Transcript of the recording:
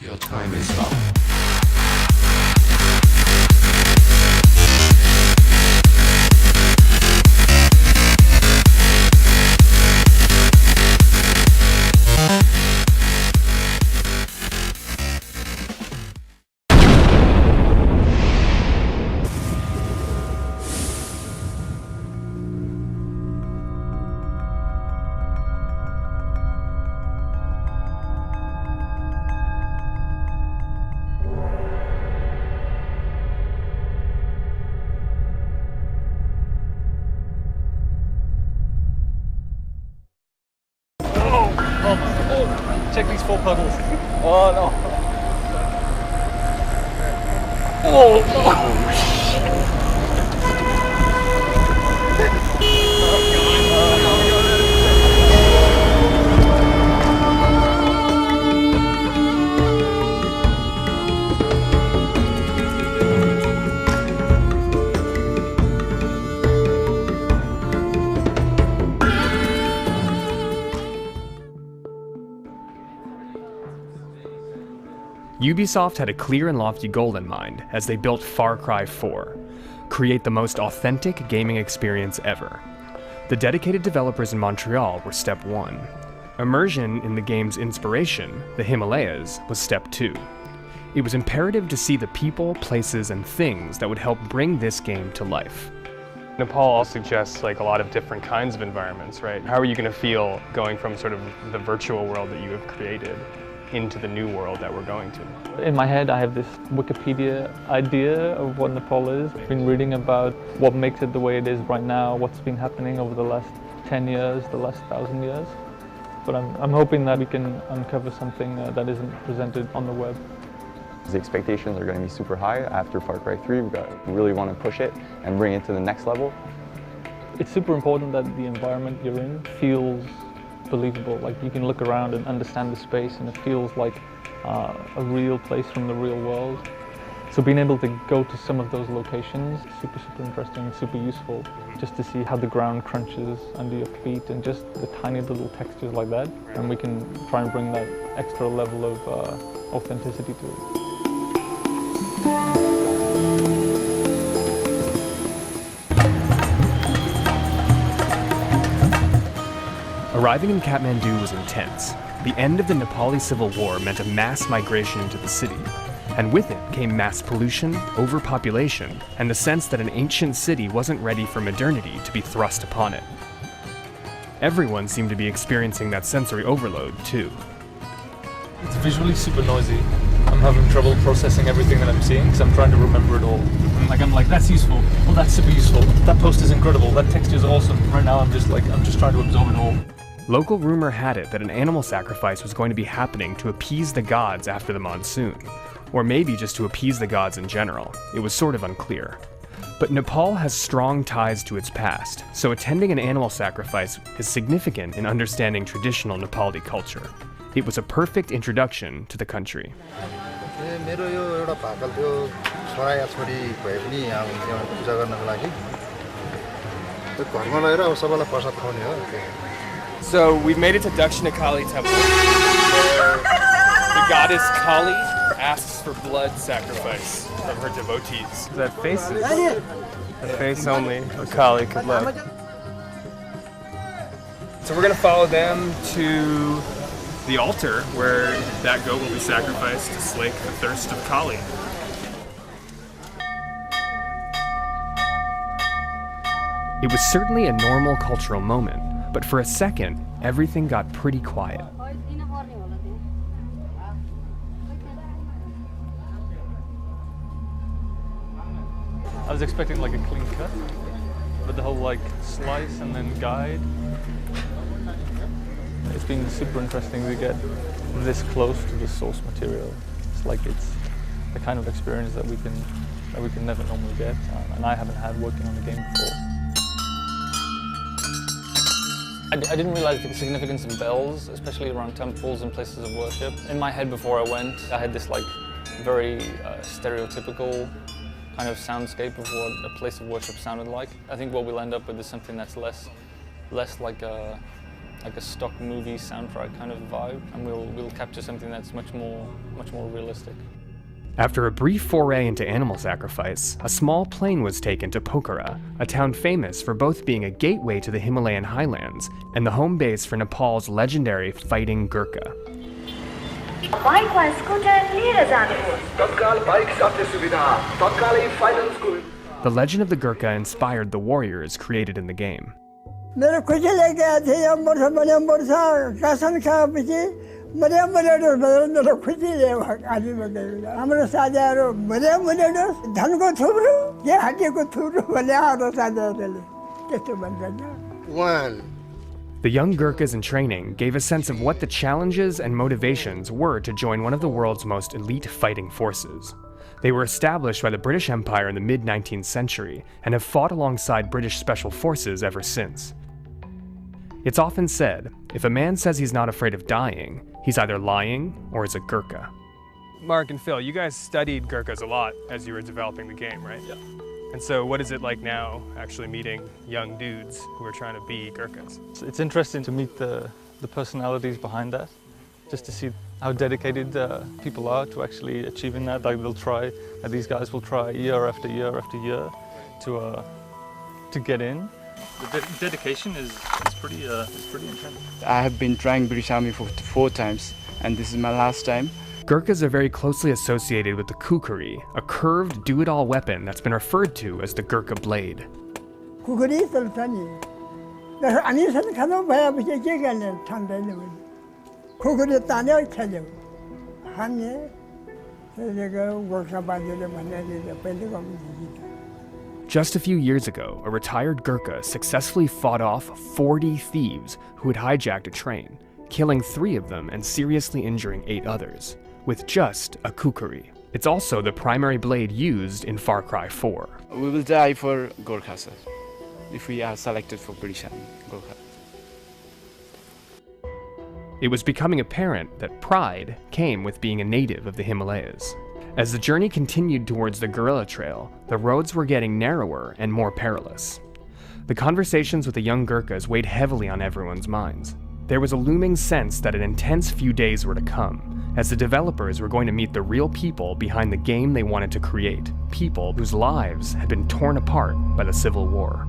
Your time is up. Oh, check these 4 puddles. Oh no. Oh. Ubisoft had a clear and lofty goal in mind as they built Far Cry 4, create the most authentic gaming experience ever. The dedicated developers in Montreal were step 1. Immersion in the game's inspiration, the Himalayas, was step 2. It was imperative to see the people, places, and things that would help bring this game to life. Nepal all suggests like a lot of different kinds of environments, right? How are you going to feel going from sort of the virtual world that you have created into the new world that we're going to? In my head I have this Wikipedia idea of what Nepal is. I've been reading about what makes it the way it is right now, what's been happening over the last 10 years, the last 1,000 years. But I'm hoping that we can uncover something that isn't presented on the web. The expectations are going to be super high after Far Cry 3. We really want to push it and bring it to the next level. It's super important that the environment you're in feels believable. Like you can look around and understand the space and it feels like a real place from the real world. So being able to go to some of those locations, super interesting, super useful, just to see how the ground crunches under your feet and just the tiny little textures like that. And we can try and bring that extra level of authenticity to it. Arriving in Kathmandu was intense. The end of the Nepali Civil War meant a mass migration into the city, and with it came mass pollution, overpopulation, and the sense that an ancient city wasn't ready for modernity to be thrust upon it. Everyone seemed to be experiencing that sensory overload, too. It's visually super noisy. I'm having trouble processing everything that I'm seeing because I'm trying to remember it all. I'm like, that's useful. Oh, that's super useful. That post is incredible. That texture is awesome. Right now, I'm just trying to absorb it all. Local rumor had it that an animal sacrifice was going to be happening to appease the gods after the monsoon, or maybe just to appease the gods in general. It was sort of unclear. But Nepal has strong ties to its past, so attending an animal sacrifice is significant in understanding traditional Nepali culture. It was a perfect introduction to the country. So we've made it to Dakshina Kali Temple, where the goddess Kali asks for blood sacrifice from her devotees. That face is the face only a Kali could love. So we're gonna follow them to the altar where that goat will be sacrificed to slake the thirst of Kali. It was certainly a normal cultural moment, but for a second, everything got pretty quiet. I was expecting like a clean cut, but the whole like slice and then guide. It's been super interesting to get this close to the source material. It's like it's the kind of experience that we can never normally get, and I haven't had working on the game before. I didn't realize the significance of bells, especially around temples and places of worship. In my head before I went, I had this like very stereotypical kind of soundscape of what a place of worship sounded like. I think what we'll end up with is something that's less like a like a stock movie soundtrack kind of vibe, and we'll capture something that's much more realistic. After a brief foray into animal sacrifice, a small plane was taken to Pokhara, a town famous for both being a gateway to the Himalayan highlands and the home base for Nepal's legendary fighting Gurkha. The legend of the Gurkha inspired the warriors created in the game. The young Gurkhas in training gave a sense of what the challenges and motivations were to join one of the world's most elite fighting forces. They were established by the British Empire in the mid-19th century and have fought alongside British special forces ever since. It's often said, if a man says he's not afraid of dying, he's either lying or is a Gurkha. Mark and Phil, you guys studied Gurkhas a lot as you were developing the game, right? Yeah. And so what is it like now actually meeting young dudes who are trying to be Gurkhas? It's interesting to meet the personalities behind that, just to see how dedicated people are to actually achieving that. Like these guys will try year after year after year to get in. The dedication is pretty intense. I have been trying British Army for 4 times, and this is my last time. Gurkhas are very closely associated with the kukri, a curved do-it-all weapon that's been referred to as the Gurkha blade. Just a few years ago, a retired Gurkha successfully fought off 40 thieves who had hijacked a train, killing 3 of them and seriously injuring 8 others, with just a kukri. It's also the primary blade used in Far Cry 4. We will die for Gurkha, sir, if we are selected for British Army, Gurkha. It was becoming apparent that pride came with being a native of the Himalayas. As the journey continued towards the guerrilla trail, the roads were getting narrower and more perilous. The conversations with the young Gurkhas weighed heavily on everyone's minds. There was a looming sense that an intense few days were to come, as the developers were going to meet the real people behind the game they wanted to create, people whose lives had been torn apart by the Civil War.